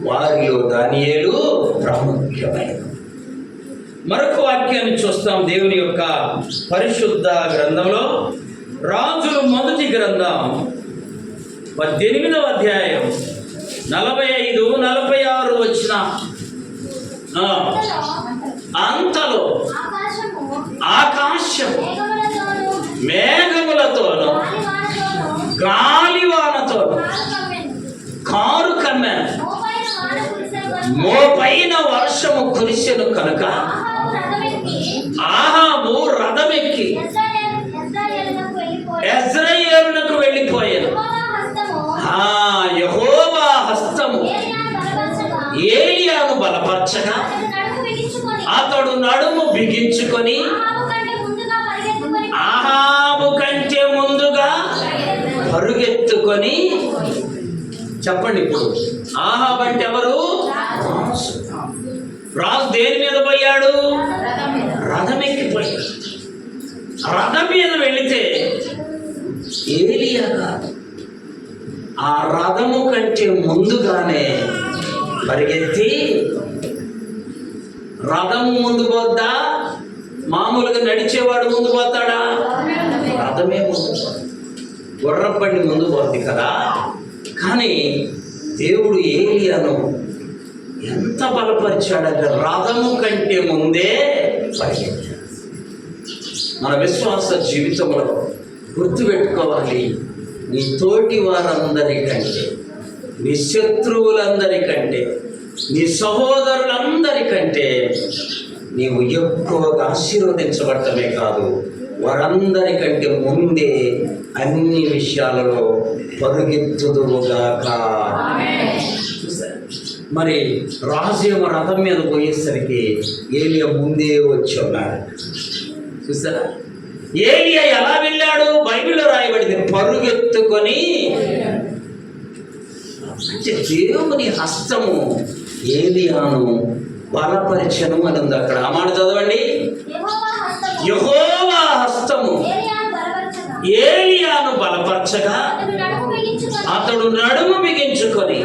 వారిలో దానియేలు ప్రాముఖ్యమైన. మరొక వాక్యాన్ని చూస్తాం దేవుని యొక్క పరిశుద్ధ గ్రంథంలో. రాజులు మొదటి గ్రంథం 18వ అధ్యాయం 45-46 వచ్చిన. అంతలో ఆకాశము మేఘములతోను గాలివానతోను కారు కమ్మెను, మోపైన వర్షము కురిసెను కనుక ఆహాబు రథమెక్కి యెజ్రెయేలునకు వెళ్ళిపోయాను. యెహోవా హస్తము ఏలియాను బలపరచగా అతడు నడుము బిగించుకొని ఆహాబు కంటే ముందుగా పరుగెత్తుకొని. చెప్పండి, ఇప్పుడు ఆహాబు అంటే ఎవరు? రాజు దేని మీద పోయాడు? రథం ఎక్కిపోయాడు. రథం మీద వెళితే ఏలియా కాదు, ఆ రథము కంటే ముందుగానే పరిగెత్తి. రథము ముందు పోద్దా? మామూలుగా నడిచేవాడు ముందు పోతాడా? రథమే ముందు పోతాడు. గుర్రబండి ముందు పోద్ది కదా. కానీ దేవుడు ఏలియాను ఎంత బలపరిచాడంటే రథము కంటే ముందే పరిగెత్తాడు. మన విశ్వాస జీవితంలో గుర్తుపెట్టుకోవాలి, నీ తోటి వారందరికంటే, నీ శత్రువులందరికంటే, నీ సహోదరులందరికంటే నీవు ఎక్కువగా ఆశీర్వదించబడటమే కాదు, వారందరికంటే ముందే అన్ని విషయాలలో పరుగెత్తుదువుగాక. మరి రాజేమో రథం మీద పోయేసరికి ఏలియా ముందే వచ్చి ఉన్నాడు. చూసారా? ఏలియా ఎలా వెళ్ళాడు? బైబిల్లో రాయబడింది, పరుగెత్తుకొని. అంటే దేవుని హస్తము ఏలియాను బలపరిచను అని ఉంది అక్కడ. ఆ మాట చదవండి. యెహోవా హస్తము ఏలియాను బలపరచగా అతడు నడుము బిగించుకొని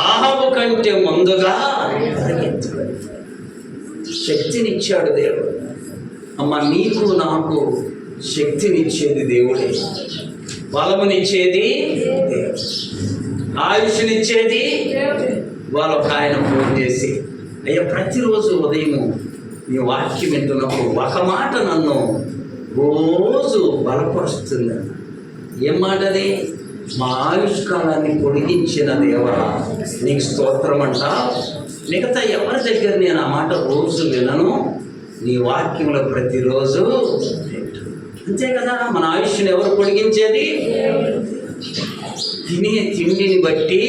ఆహాబు కంటే ముందుగా పరిగెత్తుకొని. శక్తినిచ్చాడు దేవుడు. అమ్మ, నీకు నాకు శక్తినిచ్చేది దేవుడే, బలమునిచ్చేది దేవుడు, ఆయుష్నిచ్చేది. వాళ్ళకు ఆయన ఫోన్ చేసి అయ్యా ప్రతిరోజు ఉదయం నీ వాక్యం వింటున్నప్పుడు ఒక మాట నన్ను రోజు బలపరుస్తుంది. ఏం మాట అది? మా ఆయుష్కాలాన్ని పొడిగించిన దేవా నీకు స్తోత్రం అంట. మిగతా ఎవరి దగ్గర నేను ఆ మాట రోజు వినను, నీ వాక్యంలో ప్రతిరోజు అంతే కదా. మన ఆయుష్ని ఎవరు పొడిగించేది? తినే తిండిని బట్టి,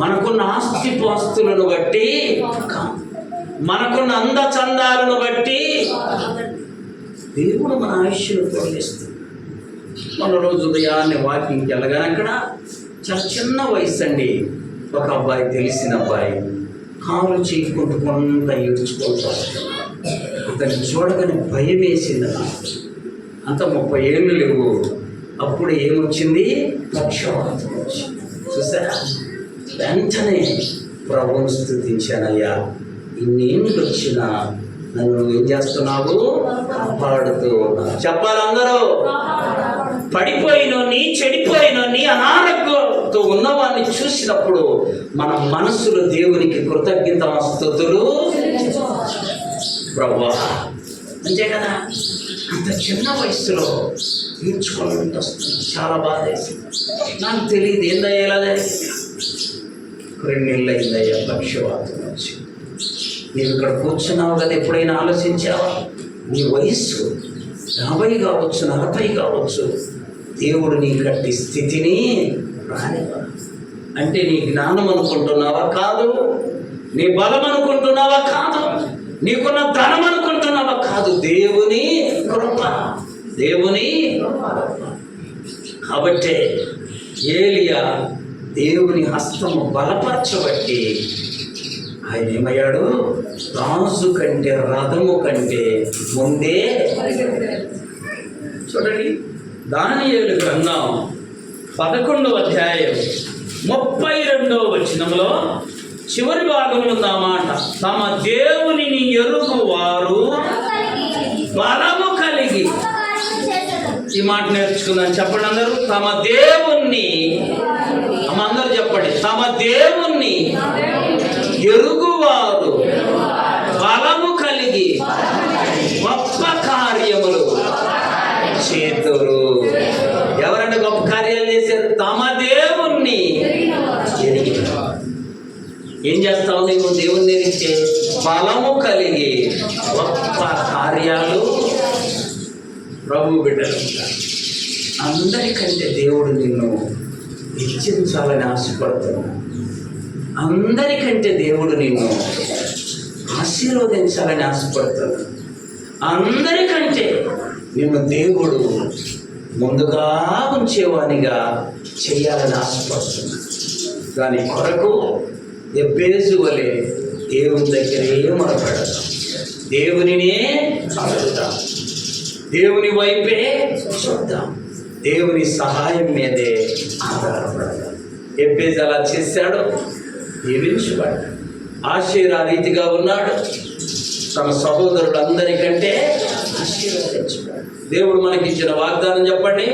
మనకున్న ఆస్తిపాస్తులను బట్టి, మనకున్న అందచందాలను బట్టి దేవుడు మన ఆయుష్ను పొడిగిస్తుంది. మన రోజు ఉదయాన్నే వాకింగ్కి వెళ్ళగానే అక్కడ చాలా చిన్న వయసు అండి, ఒక అబ్బాయి, తెలిసిన అబ్బాయి, కాలు చీక్కుంటూ కొంత ఏడ్చుకుంటూ అతన్ని చూడగానే భయం వేసింది. అంత 30 ఏళ్ళు లేవు. అప్పుడు ఏమొచ్చింది? పక్షవాతం వచ్చింది. చూసారా? వెంటనే ప్రభువును స్తుతించానయ్యా, ఇన్నేళ్ళు వచ్చినా నన్ను ఏం చేస్తున్నావు? కాపాడుతూ ఉన్నావు. చెప్పాలి అందరూ. పడిపోయినోని, చెడిపోయినోని, అనారోగ్యంతో ఉన్నవాడిని చూసినప్పుడు మన మనసులో దేవునికి కృతజ్ఞతాస్తుతులు ప్రభువా, అంతే కదా. అంత చిన్న వయసులో తీర్చుకొని వస్తుంది. చాలా బాధ వేసింది. నాకు తెలియదు ఏందయ్యా ఇలా 2 నెలలు అయిందయ్యా పక్షవాతం వచ్చి. నీవు ఇక్కడ కూర్చున్నావు కదా, ఎప్పుడైనా ఆలోచించావా? నీ వయస్సు 50 కావచ్చు, 40 కావచ్చు, దేవుడు నీ కట్టి స్థితిని రానివ్వ. అంటే నీ జ్ఞానం అనుకుంటున్నావా? కాదు. నీ బలం అనుకుంటున్నావా? కాదు. నీకున్న ధనం అనుకుంటున్నావా? కాదు. దేవుని కృప, దేవుని కృప. కాబట్టే ఏలియా దేవుని హస్తము బలపరచబట్టి ఆయన ఏమయ్యాడు? రాజు కంటే, రథము కంటే ముందే. చూడండి, దానియేలు గ్రంథం 11వ అధ్యాయం 32వ వచనంలో చివరి భాగంలో ఉంది ఆ మాట. తమ దేవునిని ఎరుగు వారు బలము కలిగి. ఈ మాట నేర్చుకుందాం. చెప్పండి అందరూ. తమ దేవుణ్ణి, అందరూ చెప్పండి. తమ దేవుణ్ణి ఎరుగువారు బలము కలిగి గొప్ప కార్యములు చేతురు. ఎవరంటే గొప్ప కార్యాలు చేశారు? తమ దేవుణ్ణి ఎరిగి. ఏం చేస్తావు నువ్వు? దేవుణ్ణి ఎరిగితే బలము కలిగి గొప్ప కార్యాలు. ప్రభు బిడ్డలు, అందరికంటే దేవుడు నిన్ను హెచ్చించాలని ఆశపడుతున్నాడు. అందరికంటే దేవుడు నిన్ను ఆశీర్వదించాలని ఆశపడుతున్నాడు. అందరికంటే నిన్ను దేవుడు ముందుగా ఉంచేవానిగా చేయాలని ఆశపడుతున్నాడు. దాని కొరకు ఎబ్బేజు వలె దేవుని దగ్గరే మొరపెడతాం, దేవునినే అడుగుతాం, దేవుని వైపే చూద్దాం, దేవుని సహాయం మీదే ఆధారపడతాం. ఎబ్బేజు అలా చేశాడు, దీవించబడ్డాడు. ఆశీర్వాద రీతిగా ఉన్నాడు, తమ సహోదరులందరికంటే ఆశీర్వదించబడ్డాడు. దేవుడు మనకిచ్చిన వాగ్దానం చెప్పండి.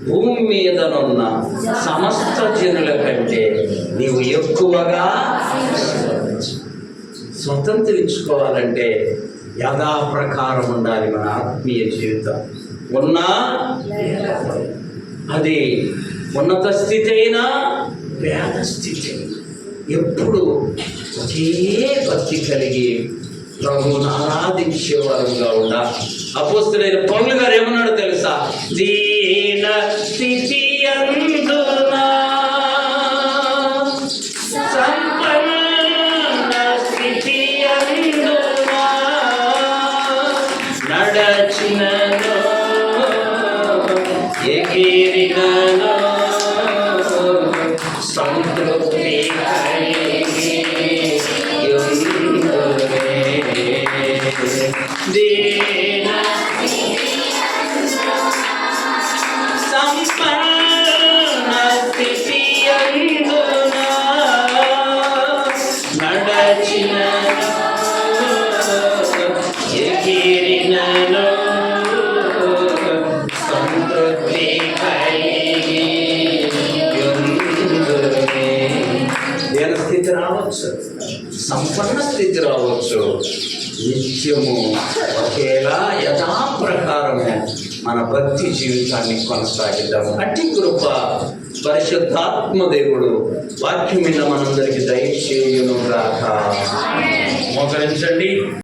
భూమి మీదనున్న సమస్త జనుల కంటే నీవు ఎక్కువగా స్వతంత్రించుకోవాలంటే యథాప్రకారం ఉండాలి మన ఆత్మీయ జీవితం. ఉన్నా అది ఉన్నత స్థితి అయినా పేద స్థితి అయినా ఎప్పుడు ఒకే భక్తి కలిగి ప్రభువును ఆరాధించేవారుగా ఉండాలి. అపోస్తలుడైన పౌలు గారు ఏమన్నాడో తెలుసా? దీన స్థితి అందునా సంపన్న స్థితి అందునా నడచినను ఎగిరినను సంతృప్తి దీన సంపన్న స్థితి అందునా నడచినను ఎగిరినను సంతృప్తి కలిగి స్థితి రావచ్చు, సంతృప్తి సంపన్న స్థితి రావచ్చు. నిత్యము ఒకేలా యథాప్రకారము మన భక్తి జీవితాన్ని కొనసాగిద్దాం. అట్టి కృప పరిశుద్ధాత్మ దేవుడు వాక్యం మీద మనందరికీ దయచేయును గాక. మోకరించండి.